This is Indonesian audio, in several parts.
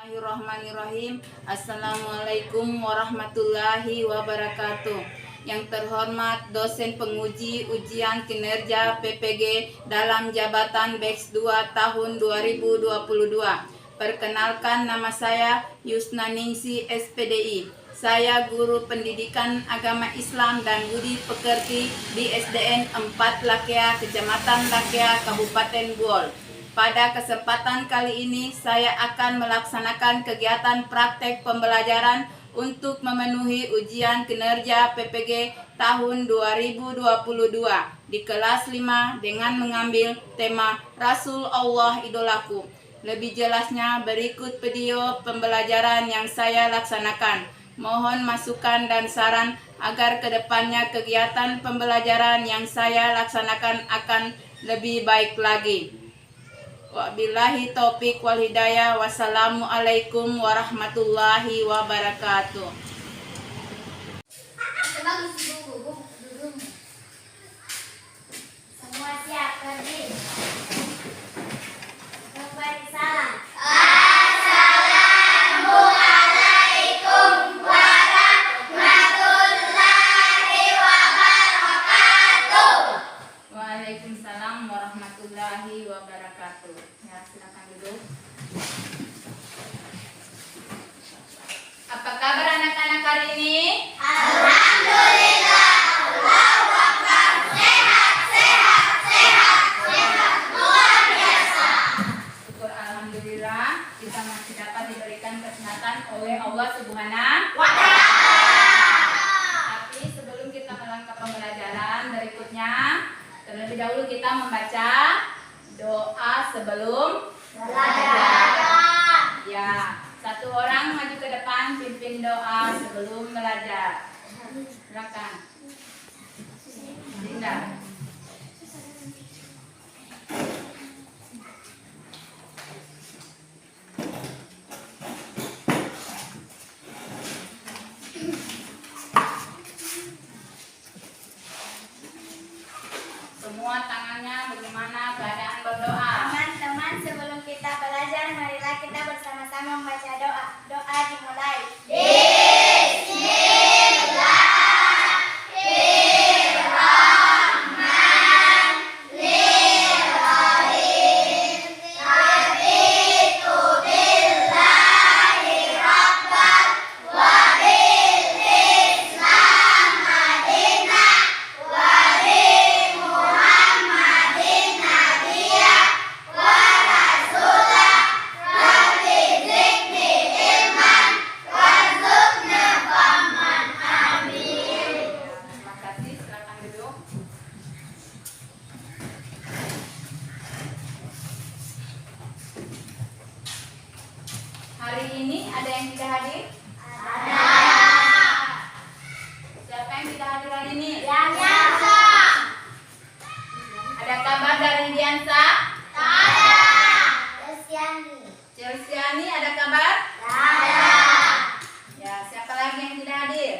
Bismillahirrahmanirrahim. Assalamualaikum warahmatullahi wabarakatuh. Yang terhormat dosen penguji ujian kinerja PPG dalam jabatan Batch 2 tahun 2022. Perkenalkan, nama saya Yusna Ningsi SPDI. Saya guru pendidikan agama Islam dan budi pekerti di SDN 4 Lakea, Kecamatan Lakea, Kabupaten Buol. Pada kesempatan kali ini saya akan melaksanakan kegiatan praktek pembelajaran untuk memenuhi ujian kinerja PPG tahun 2022 di kelas 5 dengan mengambil tema Rasul Allah Idolaku. Lebih jelasnya berikut video pembelajaran yang saya laksanakan. Mohon masukan dan saran agar kedepannya kegiatan pembelajaran yang saya laksanakan akan lebih baik lagi. Wabillahi taufik wal hidayah. Wassalamualaikum warahmatullahi wabarakatuh. Semua siap, berdiri. Kembali salam. Assalamualaikum warahmatullahi wabarakatuh. Waalaikumsalam warahmatullahi wabarakatuh. Ya, silakan duduk. Apa kabar anak-anak hari ini? Alhamdulillah. Allahu Akbar. Sehat, sehat, sehat, sehat. Luar biasa. Syukur alhamdulillah kita masih dapat diberikan kesehatan oleh Allah Subhanahu wa Wa'ala. Tapi sebelum kita melangkah pembelajaran berikutnya, terlebih dahulu kita membaca doa sebelum Belajar. ya. Satu orang maju ke depan pimpin doa sebelum belajar. Silakan. Dinda. Semua tangannya bagaimana keadaan berdoa? Teman-teman, sebelum kita belajar, marilah kita bersama-sama membaca doa. Doa dimulai. Terima kasih, silakan duduk. Hari ini ada yang tidak hadir? Siapa yang tidak hadir hari ini? Ada kabar dari Diansa? Celsiani ada kabar? Ya, siapa lagi yang tidak hadir?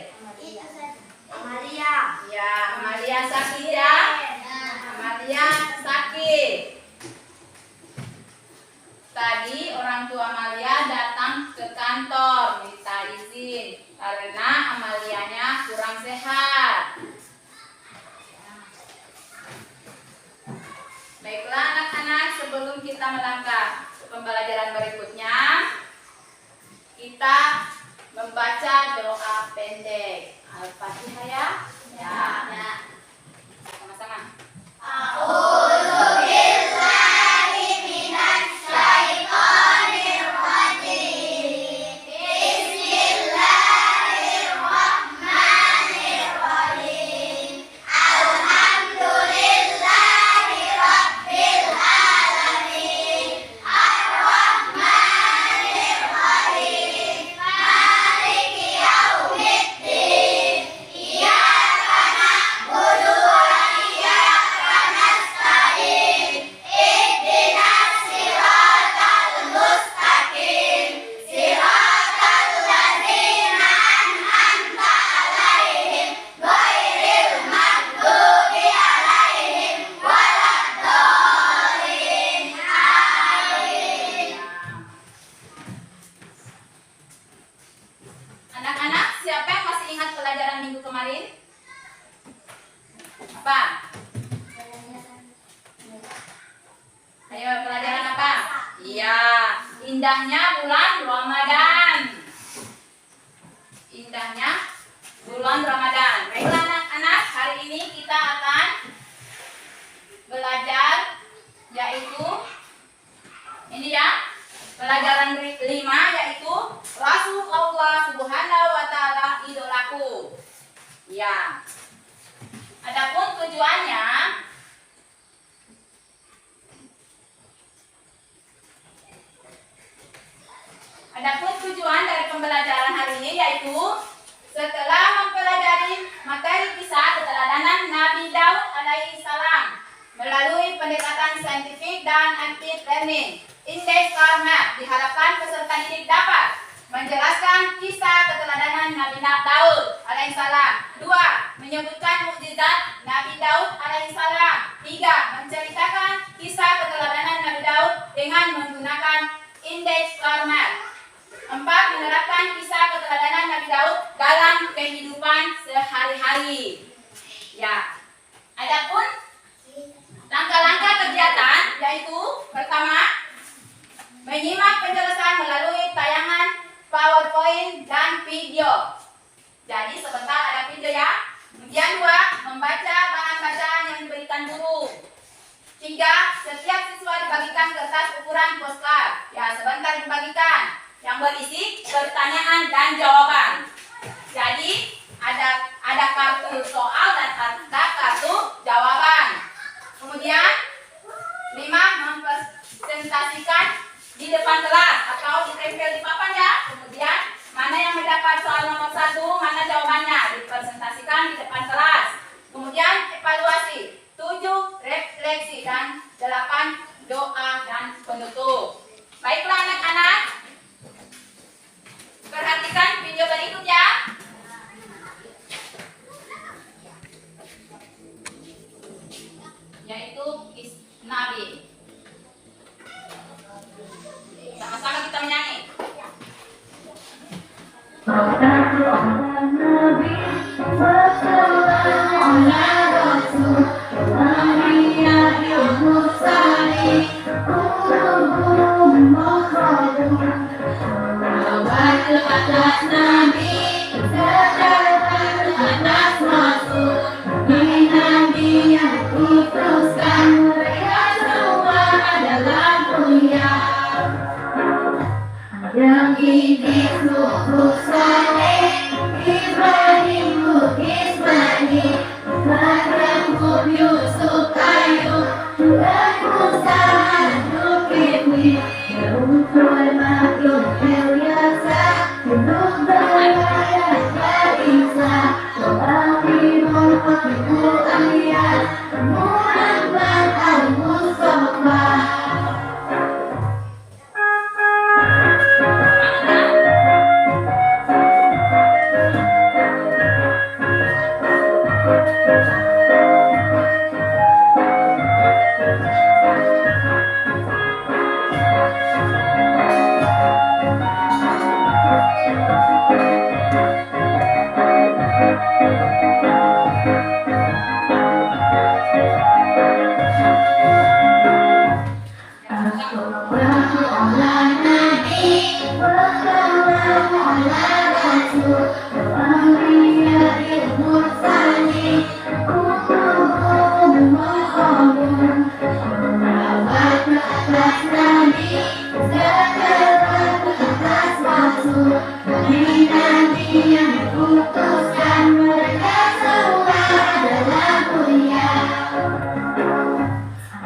Ya, Amalia sakit ya. Amalia sakit. Tadi orang tua Amalia datang ke kantor minta izin karena Amalianya kurang sehat. Baiklah anak-anak, sebelum kita melangkah ke pembelajaran berikutnya, kita membaca doa pendek. Al-Fatihah ya. Ya. Sama-sama. Maliki yaumiddin. Iyyaka na'budu minggu kemarin? Apa? Ayo, pelajaran apa? Iya, indahnya bulan Ramadan. Indahnya bulan Ramadan. Baiklah anak-anak, hari ini kita akan belajar yaitu ini ya, pelajaran 5 yaitu Rasul Allah Subhanahu wa taala idolaku. Ya. Adapun tujuannya dari pembelajaran hari ini yaitu setelah mempelajari materi kisah keteladanan Nabi Daud alaihi salam melalui pendekatan saintifik dan active learning, Index Star Map diharapkan peserta didik dapat menjelaskan kisah keteladanan Nabi Daud alaihi salam. 2. Menyebutkan mukjizat Nabi Daud alaihi salam. 3. Menceritakan kisah keteladanan Nabi Daud dengan menggunakan Index Star Map. 4. Menerapkan kisah keteladanan Nabi Daud dalam kehidupan sehari-hari. Ya. Adapun langkah-langkah kegiatan yaitu pertama, menyimak penjelasan melalui tayangan PowerPoint dan video. Jadi sebentar ada video ya. Kemudian 2, membaca bahan bacaan yang diberikan guru. 3, setiap siswa dibagikan kertas ukuran postcard. Ya, sebentar dibagikan. Yang berisi pertanyaan dan jawaban. Jadi ada kartu soal dan ada kartu jawaban. Kemudian 5, mempresentasikan di depan kelas atau ditempel di papan ya. Kemudian mana yang mendapat soal nomor 1, mana jawabannya, dipresentasikan di depan kelas. Kemudian evaluasi, 7 refleksi dan 8 doa dan penutup. Baiklah anak-anak, perhatikan video berikut ya. Yaitu Nabi. Sama-sama kita menyanyi. Yang ini sungguh saleh, Ibrahim Ismail, Maryam Yusuf Ayub, dan Musa Zulkifli, Rasul Makhluk Ilyasa, Nuh Dayat Isa, Akhirul Akhirul Anbiya, Muhammad al-Mustafa.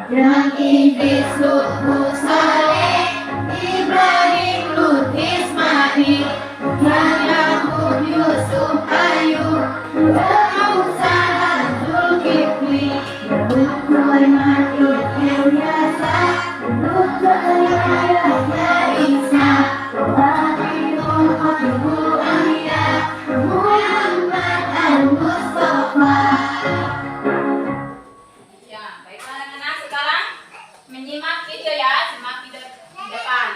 Yang ini sungguh saleh, Ibrahim Ismail, Maryam Yusuf Ayub, dan Musa Zulkifli, Rasul Makhluk Ilyasa, Nuh Dayat Isa, Akhirul Akhirul Anbiya, Muhammad al-Mustafa. Menyimak video ya, simak video depan.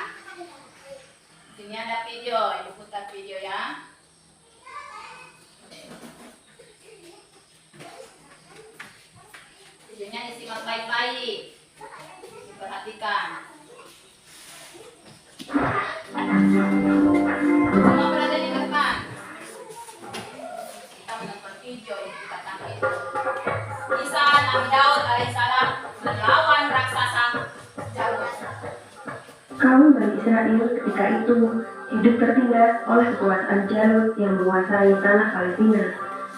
Sini ada video, ibu putar video ya. baik-baik. Perhatikan. Semua berada di depan. Kita menonton video yang kita tangkap itu. Kisah Nabi Daud alaihissalam melawan raksasa Jalut. Kaum Bani Israel ketika itu hidup tertindas oleh kekuasaan Jalut yang menguasai tanah Palestina.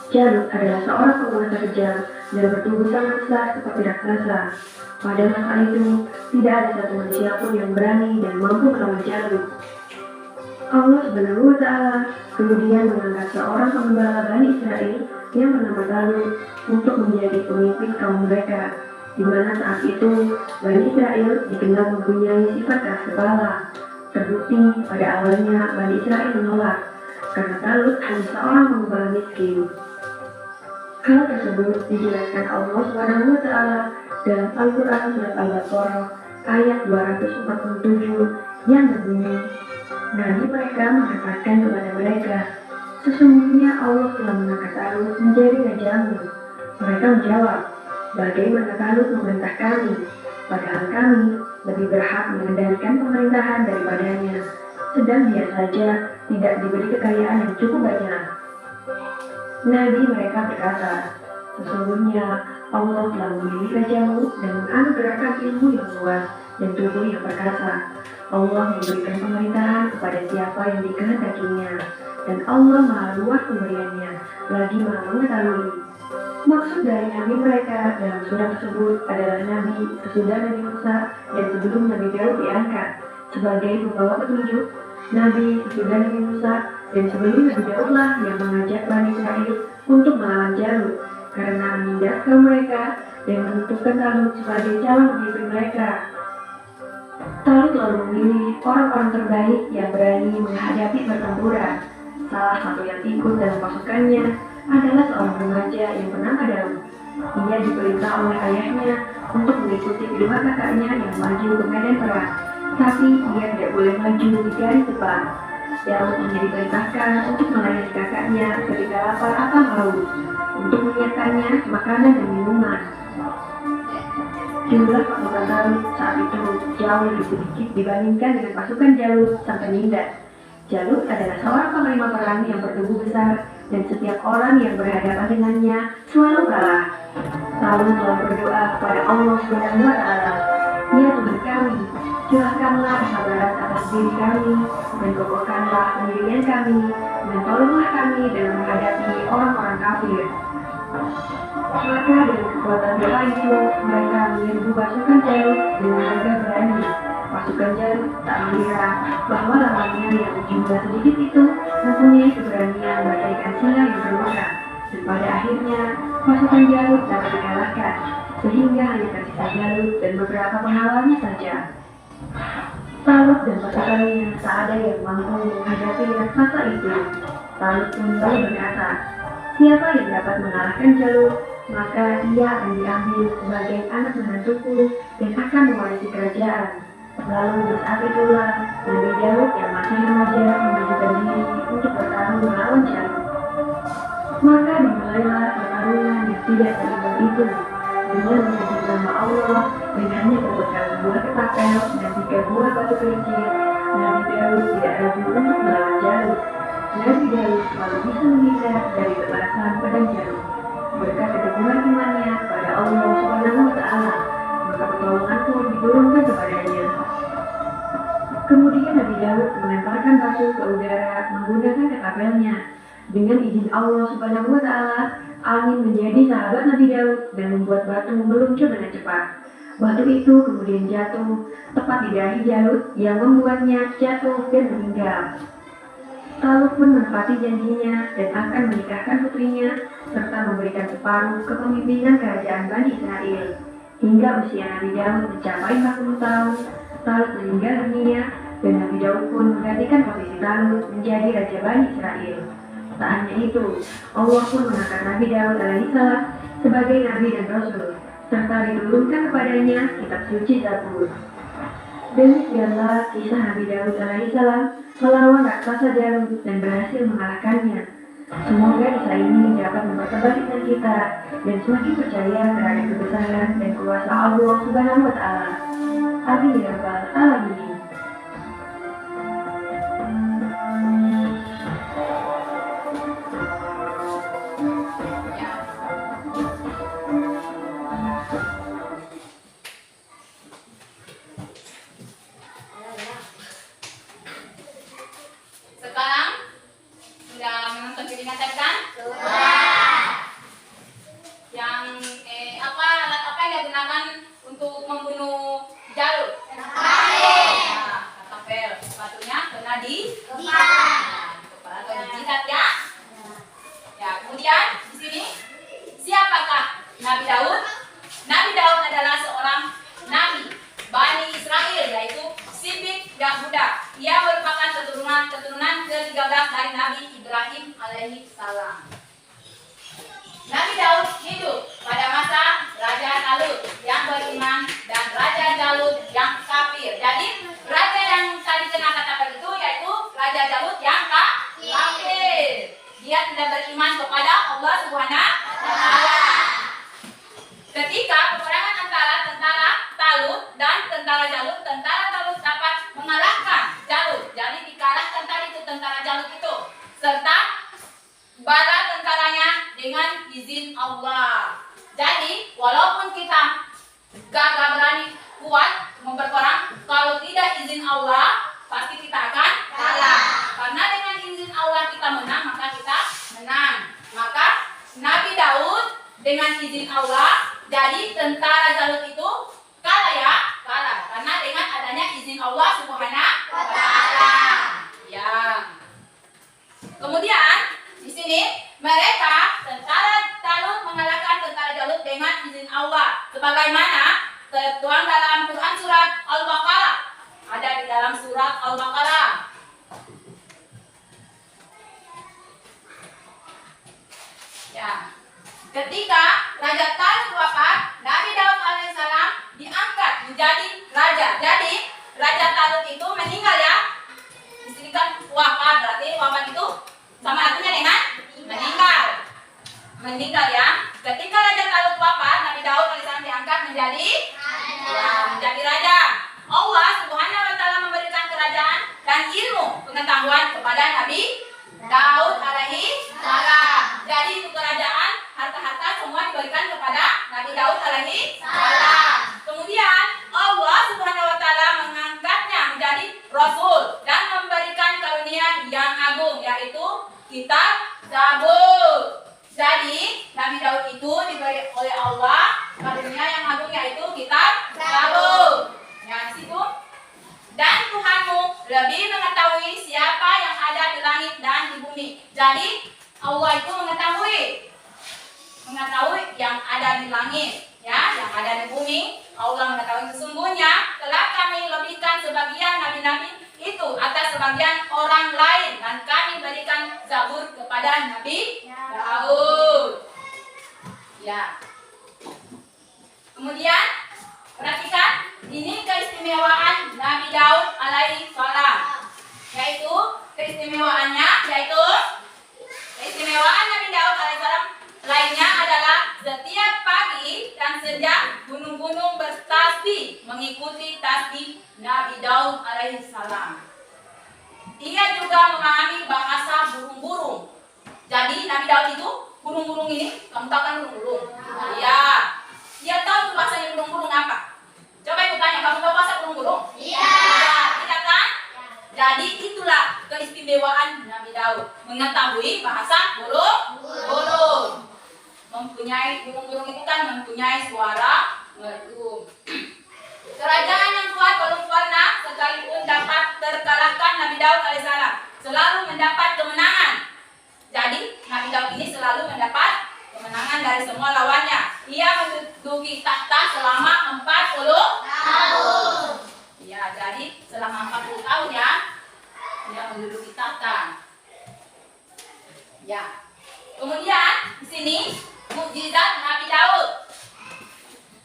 Jalut adalah seorang penguasa kejam dan bertubuh sangat besar seperti raksasa. Pada masa itu, tidak ada satu manusia pun yang berani dan mampu melawan Jalut. Allah Subhanahu wa Ta'ala kemudian mengangkat seorang pengembala Bani Israel yang bernama Talut untuk menjadi pemimpin kaum mereka, di mana saat itu Bani Israel dikenal mempunyai sifat keras kepala. Terbukti pada awalnya Bani Israel menolak karena Talut hanya seorang pengembala miskin. Hal tersebut dijelaskan Allah Subhanahu wa Ta'ala dalam Al-Quran surat Al-Baqarah ayat 247 yang berbunyi, nanti mereka mengatakan kepada mereka, sesungguhnya Allah telah mengangkat Talut menjadi rajamu. Mereka menjawab, bagaimana Talut memerintah kami, padahal kami lebih berhak mengendalikan pemerintahan daripadanya, sedang dia saja tidak diberi kekayaan yang cukup banyak. Nabi mereka berkata, sesungguhnya Allah telah memilih rajamu dan menganugerahkan ilmu yang luas dan tubuh yang perkasa. Allah memberikan pemerintahan kepada siapa yang dikehendakinya, dan Allah maha luas pemberiannya, lagi maha mengetahui. Maksud dari Nabi mereka dalam surat tersebut adalah Nabi sesudah Nabi Musa dan sebelum Nabi Daud diangkat sebagai pembawa petunjuk. Nabi sesudah Nabi Musa dan sebelum Nabi Daudlah yang mengajak Bani Israel untuk melawan Jalut karena menindas kaum mereka dan menentukan Talut sebagai calon pemimpin mereka. Talut lalu memilih orang-orang terbaik yang berani menghadapi pertempuran. Salah satu yang ikut dalam pasukannya adalah seorang remaja yang bernama Daud. Ia diperintah oleh ayahnya untuk mengikuti kedua kakaknya yang maju ke medan perang, tapi ia tidak boleh maju di garis depan. Daud hanya diperintahkan untuk melayani kakaknya ketika lapar atau haus, untuk menyiapkannya makanan dan minuman. Jumlah pasukan Daud saat itu jauh lebih sedikit dibandingkan dengan pasukan Jalut sang penindas. Jalut adalah seorang panglima perang yang bertubuh besar dan setiap orang yang berhadapan dengannya selalu kalah. Talut telah berdoa kepada Allah Subhanahu wa Ta'ala, ya Tuhan kami, curahkanlah kesabaran atas diri kami dan kokohkanlah pendirian kami dan tolonglah kami dalam menghadapi orang-orang kafir. Maka dengan kekuatan doa itu mereka menyerbu pasukan Jalut dengan gagah berani. Pasukan Jalut tak mengira bahwa lawannya yang jumlah sedikit itu mempunyai keberanian bagaikan singa yang terluka, dan pada akhirnya pasukan Jalut dapat dikalahkan sehingga hanya tersisa Jalut dan beberapa pengawalnya saja. Talut dan pasukannya tak ada yang mampu menghadapi raksasa itu. Talut pun lalu berkata, siapa yang dapat mengalahkan Jalut, maka ia akan diambil sebagai anak menantuku dan akan mewarisi kerajaan. Lalu di saat itulah Nabi Daud yang masih remaja mengajukan diri untuk bertarung melawan Jalut. Maka dimulailah pertarungan yang tidak seimbang itu. Dengan menyebut nama Allah dan hanya berbekal 2 ketapel dan 3 buah batu kerincing, Nabi Daud tidak ragu untuk melawan Jalut. Nabi Daud selalu bisa menghindar dari kebalasan pedang Jalut. Berkat keteguhan imannya pada Allah Subhanahu wa Ta'ala, maka pertolongan pun diturunkan kepadanya. Kemudian Nabi Daud melemparkan batu ke udara menggunakan ketapelnya. Dengan izin Allah Subhanahu wa Ta'ala, angin menjadi sahabat Nabi Daud dan membuat batu meluncur dengan cepat. Batu itu kemudian jatuh tepat di dahi Jalut yang membuatnya jatuh dan meninggal. Talut pun menepati janjinya dan akan menikahkan putrinya serta memberikan separuh kepemimpinan kerajaan Bani Israel. Hingga usia Nabi Daud mencapai 40 tahun, Talut meninggal dunia dan Nabi Daud pun menggantikan posisi Talut menjadi Raja Bani Israel. Tak hanya itu, Allah pun mengangkat Nabi Daud alaihissalam sebagai Nabi dan Rasul, serta diturunkan kepadanya kitab suci Zabur. Demikianlah kisah Nabi Daud alaihissalam melawan raksasa Jalut dan berhasil mengalahkannya. Semoga dosa ini dapat mempertebal iman kita dan semakin percaya terhadap kebesaran dan kuasa Allah Subhanahu wa Ta'ala. Amin ya rabbal alamin. Sekarang sudah menonton peringatan kan? Yang alat apa yang digunakan untuk membunuh Jalut? Katapel. Sepatunya kena di kepala atau di jidat ya. Ya, kemudian di sini siapakah Nabi Daud? Nabi Daud adalah seorang nabi Bani Israel, yaitu Sibik Yahuda. Ia merupakan keturunan ke-13 dari Nabi Ibrahim alaihi salam. Nabi Daud hidup pada masa Raja Talut yang beriman dan Raja Jalut yang kafir. Jadi raja yang tadi kena kata itu yaitu Raja Jalut yang kafir. Dia tidak beriman kepada Allah Subhanahu wa Ta'ala. Ketika peperangan antara tentara Talut dan tentara Jalut, tentara Talut dapat mengalahkan Jalut. Jadi dikalahkan tadi itu tentara Jalut itu, serta bala tentaranya dengan izin Allah. Jadi walaupun kita gagah berani kuat memperperang, kalau tidak izin Allah pasti kita akan kalah. Karena dengan izin Allah kita menang, maka kita menang. Maka Nabi Daud dengan izin Allah, jadi tentara Jalut itu kalah ya, kalah. Karena dengan adanya izin Allah Subhanahu wa Ta'ala. Ya. Kemudian di sini mereka tentara Talut mengalahkan tentara Jalut dengan izin Allah. Sebagaimana tertuang dalam Quran surat Al-Baqarah. Ada di dalam surat Al-Baqarah. Ya. Ketika Raja Talut wafat, Nabi Daud alaihissalam diangkat menjadi raja. Jadi Raja Talut itu meninggal ya. Di sini kan wafat, berarti wafat itu sama artinya dengan meninggal. Meninggal ya. Ketika Raja Talut wafat, Nabi Daud alaihissalam diangkat menjadi raja. Allah Subhanahu wa Ta'ala memberikan kerajaan dan ilmu pengetahuan kepada Nabi Daud alaihi salam. Jadi itu kerajaan, harta-harta semua diberikan kepada Nabi Daud alaihi salam. Kemudian Allah Subhanahu wa Ta'ala mengangkatnya menjadi rasul dan memberikan karunia yang agung, yaitu kitab Zabur. Jadi Nabi Daud itu diberi oleh Allah karunia yang agung, yaitu kitab Zabur. Ya, di situ. Dan Tuhanmu lebih mengetahui siapa yang ada di langit dan di bumi. Jadi Allah itu mengetahui yang ada di langit, ya, yang ada di bumi. Allah mengetahui sesungguhnya telah kami lebihkan sebagian nabi-nabi itu atas sebagian orang lain, dan kami berikan Zabur kepada Nabi Daud. Ya. Kemudian perhatikan, ini keistimewaan Nabi Daud alaihi salam. Yaitu keistimewaan Nabi Daud alaihi salam lainnya adalah setiap pagi dan senja gunung-gunung bertasbih mengikuti tasbih Nabi Daud alaihi salam. Ia juga memahami bahasa burung-burung. Jadi Nabi Daud itu burung-burung ini, kamu tahu kan burung-burung? Iya. Dia tahu bahasanya burung-burung apa? Coba aku tanya, kamu tahu bahasa burung-burung? Iya. Tidak kan? Jadi itulah keistimewaan Nabi Daud, mengetahui bahasa burung-burung. Mempunyai burung-burung itu kan mempunyai suara merdu. Kerajaan yang kuat belum pernah sekalipun dapat terkalahkan Nabi Daud alaihissalam. Selalu mendapat kemenangan. Jadi Nabi Daud ini selalu mendapat kemenangan dari semua lawannya. Ia menduduki tahta selama 40 tahun. Ya, jadi selama 40 tahun ya, dia menduduki tahta. Ya. Kemudian di sini mukjizat Nabi Daud.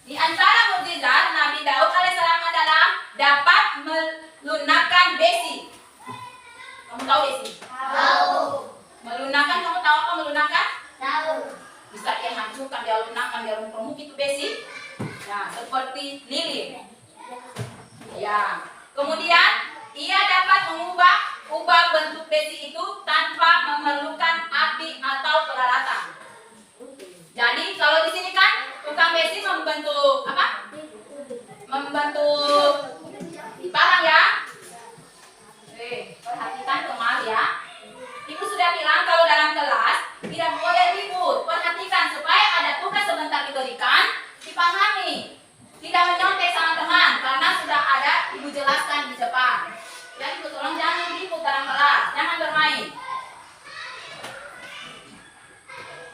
Di antara mukjizat Nabi Daud alaihissalam adalah dapat melunakkan besi. Kamu tahu besi? Tahu. Melunakkan, kamu tahu apa melunakkan? Tahu. Bisa dia hancurkan, dia lunakkan, dia remuk itu besi. Ya, seperti lilin. Ya. Kemudian ia dapat ubah bentuk besi itu tanpa memerlukan api atau peralatan. Jadi kalau di sini kan tukang besi membentuk apa? Membentuk barang ya. Perhatikan kembali ya. Ibu sudah bilang kalau dalam kelas tidak boleh ribut. Perhatikan supaya ada tugas sebentar diberikan, dipahami. Tidak menyontek sama teman karena sudah ada ibu jelaskan di depan. Jadi tolong jangan ribut dalam kelas, jangan bermain.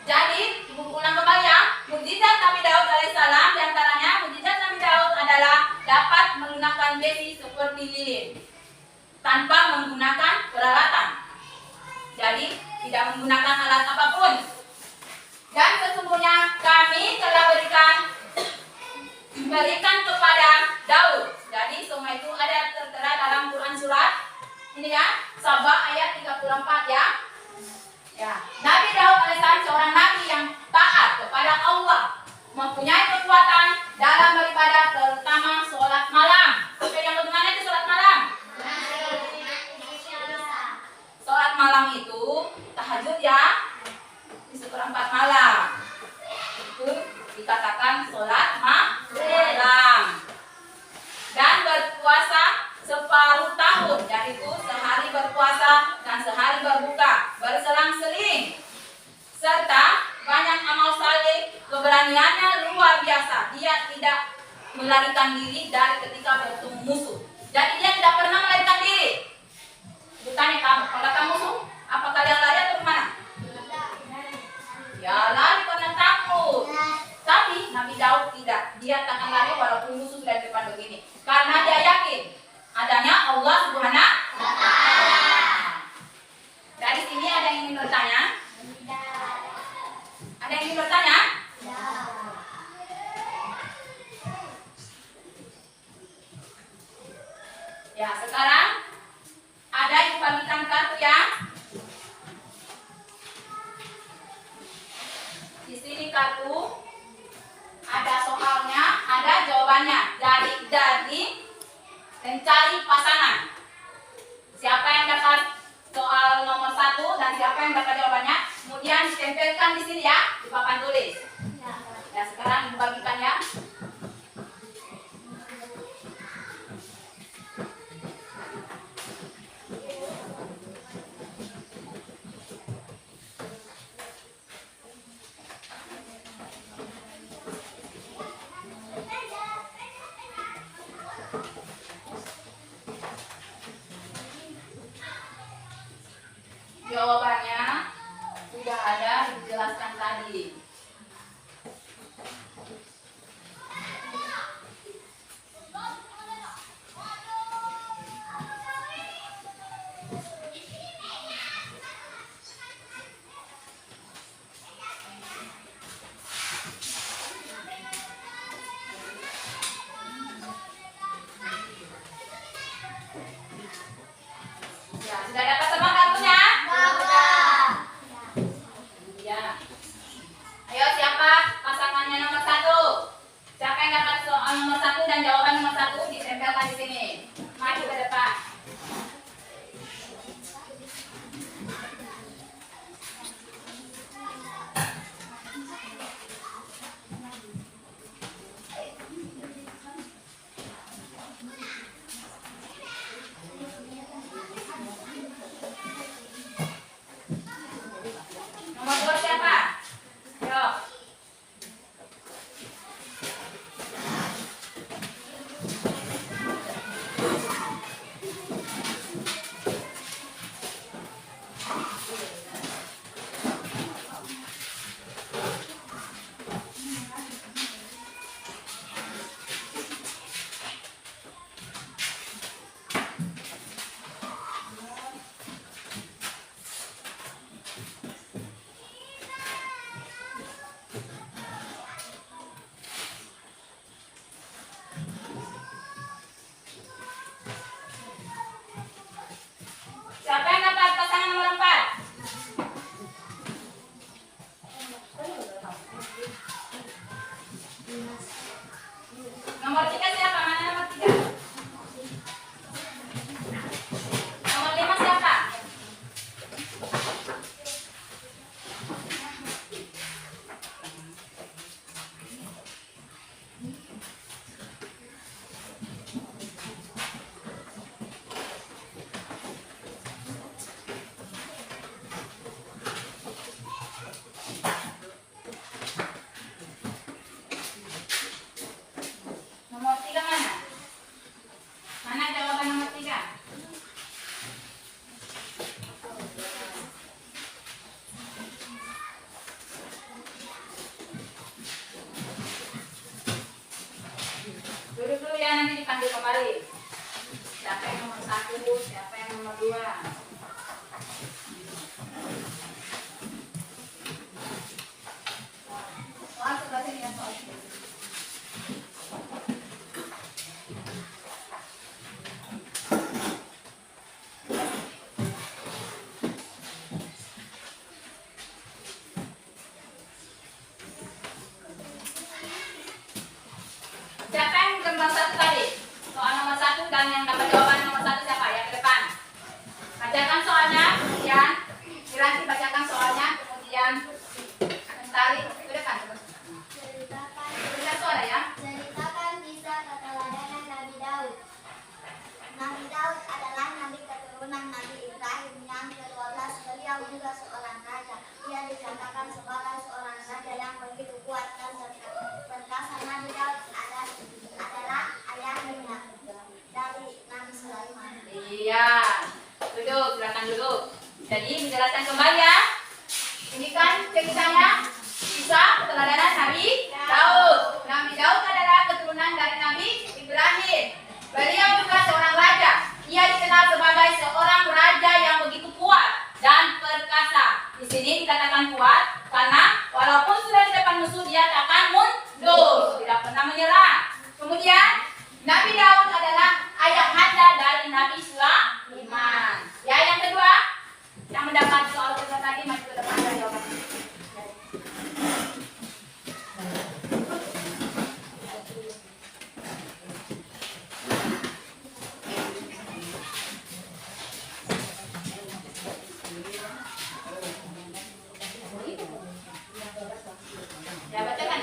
Jadi ibu ulang kembali ya. Mukjizat Nabi Daud alaihissalam diantaranya mukjizat Nabi Daud adalah dapat menggunakan besi seperti lilin tanpa menggunakan peralatan. Jadi tidak menggunakan alat apapun. Dan sesungguhnya kami telah berikan kepada Daud. Jadi semua itu ada tertera dalam Quran surat ini ya, Sabah ayat 34 ya. Ya, Nabi Daud alaihissalam seorang nabi yang taat kepada Allah, mempunyai kekuatan dalam beribadah, terutama sholat malam. Oke, yang bagaimana itu sholat malam? Sholat malam itu tahajud ya, di seperempat malam. Itu dikatakan sholat malam. Dan berpuasa separuh tahun, yaitu sehari berpuasa dan sehari berbuka, berselang-seling. Serta banyak amal saleh, keberaniannya luar biasa. Dia tidak melarikan diri dari ketika bertemu musuh. Jadi dia tidak pernah melarikan diri. Bertanya kamu, kalau kamu musuh, apa kalian lari atau kemana? Ya lari karena takut. Tapi Nabi Daud tidak. Dia tak akan lari walaupun musuh sudah di depan begini. Karena dia yakin adanya Allah Subhanahu wa Ta'ala. Dari sini ada yang ingin bertanya? Ada yang ingin bertanya? Ya, sekarang ada yang bagikan kartu ya. Di sini kartu ada soalnya, ada jawabannya. Jadi mencari pasangan. Siapa yang dapat soal nomor 1 dan siapa yang dapat jawabannya, kemudian ditempelkan di sini ya, di papan tulis. Ya, sekarang dibagikan ya. Jawabannya sudah ada dijelaskan tadi. Ya, sudah dapat semua kartunya? Ya. Ayo siapa pasangannya nomor 1? Siapa yang dapat soal nomor 1 dan jawaban nomor 1 ditempelkan di sini. Maju ke depan. Nomor 2 siapa? Yo. panggil kembali. Siapa yang nomor 1, siapa yang nomor 2? Soal sebelah sini ya, soal. Siapa yang nomor 1 tadi? Soal nomor 1 dan yang dapat jawaban nomor 1 siapa? Yang ke depan. Bacakan soalnya, kemudian Iranti bacakan soalnya, kemudian Mentari ke depan. Berikan suara ya. Ceritakan kisah keteladanan Nabi Daud. Nabi Daud adalah nabi keturunan Nabi Ibrahim yang ke-12. Beliau juga seorang raja. Ia dikatakan sebagai seorang raja yang begitu kuat dan perkasa. Nabi Daud adalah ayahnya dari Nabi Sulaiman. Iya. Duduk, silakan duduk. Jadi menjelaskan kembali ya. Ini kan ceritanya kisah keteladanan Nabi Daud. Nabi Daud adalah keturunan dari Nabi Ibrahim. Beliau juga seorang raja. Ia dikenal sebagai seorang raja yang begitu kuat dan perkasa. Di sini dikatakan kuat karena walaupun sudah di depan musuh dia tak akan mundur, tidak pernah menyerah. Kemudian Nabi Daud adalah ayahanda dari Nabi Sulaiman. Ya, yang kedua, yang mendapat soal kedua tadi masih ke depan dari jawabannya. Ya, bacakan.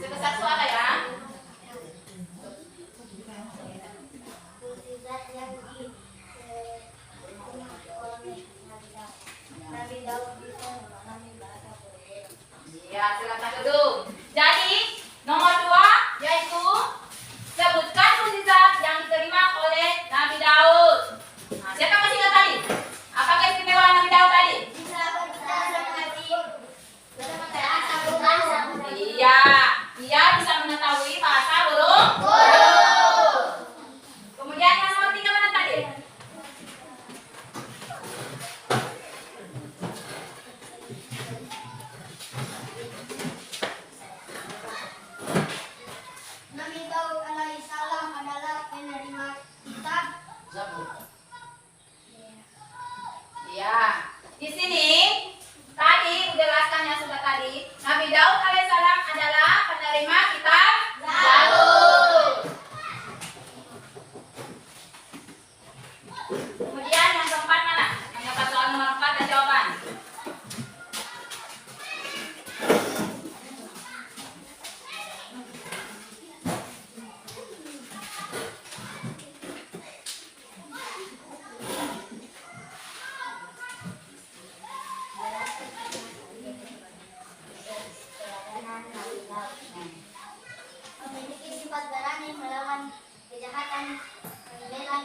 Sebesar suara ya. Mukjizat yang Nabi Daud bisa memahami bahasa Korea. Ya, silakan duduk. Jadi, nomor 2 yaitu sebutkan mukjizat yang diterima oleh Nabi Daud. Nah, siapa masih ingat tadi? Apakah istimewa Nabi Daud tadi? Bisa berbicara mengerti bahasa burung. Iya, dia bisa mengetahui bahasa burung. Kemudian yang nomor 3 mana tadi? Nabi Daud alaihissalam adalah penerima kitab. Iya. Di sini tadi menjelaskan yang sudah tadi, Nabi Daud alaihissalam adalah penerima kitab Zabur. Kemudian yang keempat mana? Yang dapat soal nomor 4 dan jawaban. Memiliki sifat berani melawan kejahatan, membela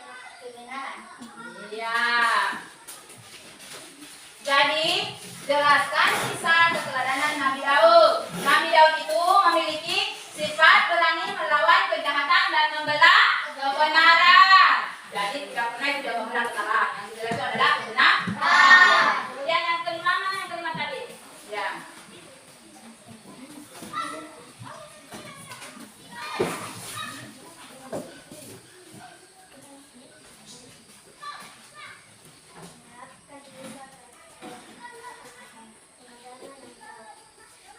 kebenaran. Iya. Jadi, jelaskan kisah keteladanan Nabi Daud. Nabi Daud itu memiliki sifat berani melawan kejahatan dan membela kebenaran. Jadi, tidak pernah itu dia membela kesalahan. Yang jelas itu adalah kebenaran. Kemudian yang kelima mana yang kelima tadi? Ya.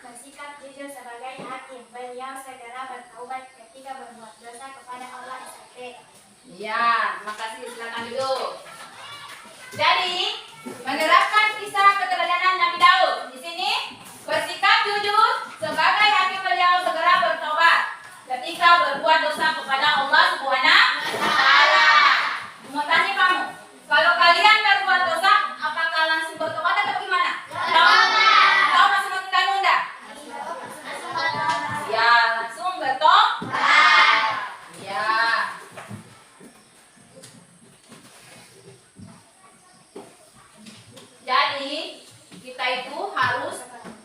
Bersikap jujur sebagai hakim. Beliau segera bertaubat ketika berbuat dosa kepada Allah SWT. Iya, terima kasih. Silakan duduk. Jadi, menerapkan kisah keteladanan Nabi Daud. Di sini bersikap jujur sebagai hakim, beliau segera bertobat ketika berbuat dosa kepada Allah Subhanahu wa taala. Mau tanya kamu, kalau kalian berbuat dosa, apakah langsung bertobat atau bagaimana? Atau masih menunda-nunda? Ya, langsung bertobat. Ya. Jadi kita itu harus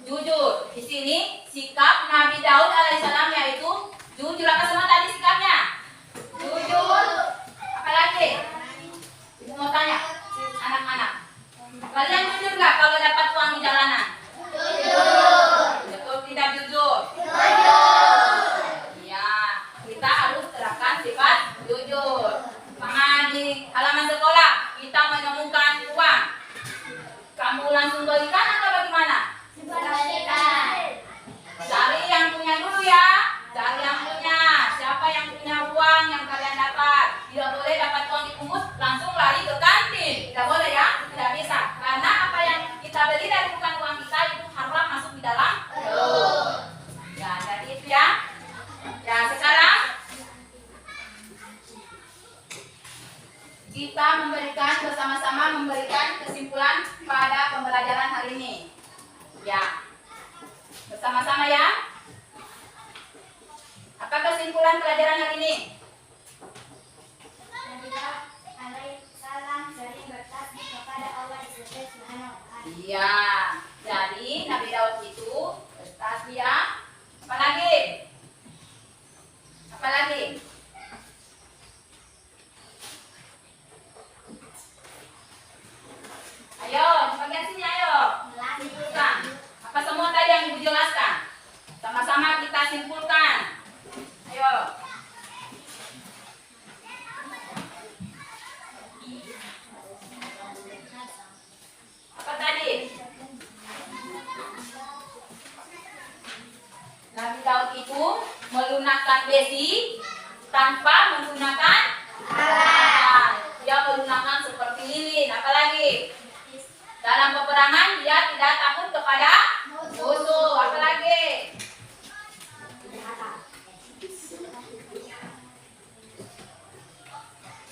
jujur. Di sini sikap Nabi Daud alaihissalam yaitu jujur. Apa semua tadi sikapnya? lagi? Ibu mau tanya, anak-anak. Kalian jujur nggak kalau dapat uang di jalanan? Betul tidak jujur? Iya, kita harus terapkan sifat jujur. Karena di halaman sekolah kita menemukan uang. Kamu langsung berikan atau bagaimana? Cari yang punya dulu ya. Cari yang punya. Siapa yang punya uang yang kalian dapat? Tidak boleh dapat uang dipungut langsung lari ke kantin. Tidak boleh ya? Tidak bisa. Karena apa yang kita beli dari bukan uang kita itu haram masuk di dalam perut. Ya, jadi itu ya. Ya, sekarang kita bersama-sama memberikan kesimpulan pada pembelajaran hari ini. Ya. Bersama-sama ya. Apa kesimpulan pelajaran hari ini? Nabi Daud alaihissalam sering bertasbih kepada Allah Subhanahu wa taala. Iya. Jadi Nabi Daud itu bertasbih ya. Apa lagi? Apa lagi? Ayo, di bagian sini ayo. Simpulkan. Apa semua tadi yang Ibu jelaskan? Sama-sama kita simpulkan. Ayo. Apa tadi? Nabi Daud itu melunakkan besi tanpa menggunakan alat. Dia melunakkan seperti lilin. Apalagi? Dalam peperangan dia tidak takut kepada musuh. Apalagi?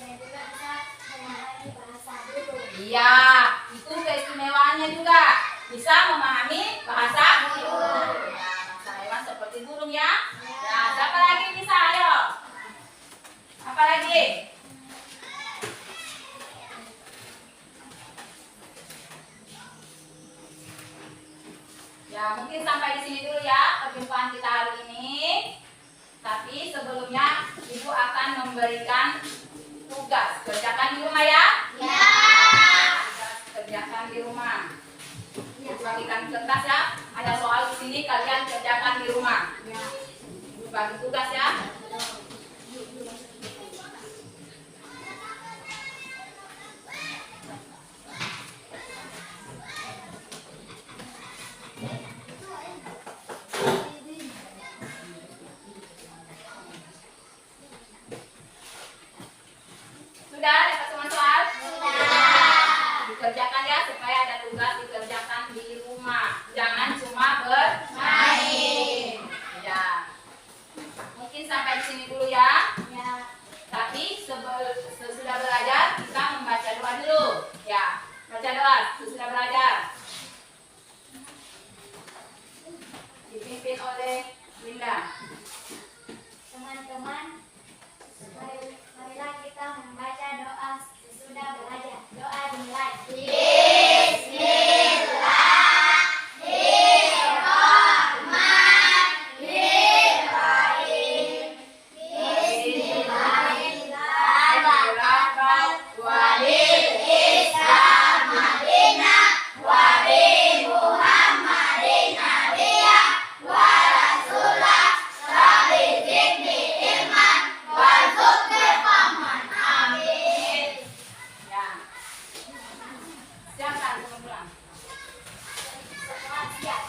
Dan juga bisa memahami bahasa dulu. Iya, itu keistimewaannya juga. Bisa memahami bahasa burung. Ya, bahasa hewan seperti burung ya. Ya, siapa lagi bisa? Ayo. Apa lagi? Ya, mungkin sampai di sini dulu ya perjumpaan kita hari ini. Tapi sebelumnya Ibu akan memberikan tugas. Kerjakan di rumah ya? Ya. Kerjakan di rumah. Ibu bagikan kertas ya. Ada soal di sini, kalian kerjakan di rumah. Ibu bagi tugas ya. Sudah dapat semua soal? Sudah. Dikerjakan ya supaya ada tugas dikerjakan di rumah. Jangan cuma bermain. Ya. Mungkin sampai di sini dulu ya. Ya. Tapi sesudah belajar kita membaca doa dulu. Ya. Baca doa sesudah belajar. Dipimpin oleh Linda. Teman-teman, marilah kita membaca doa sesudah belajar. Doa dimulai. Ya. Siapkan teman-teman. Setelah siap.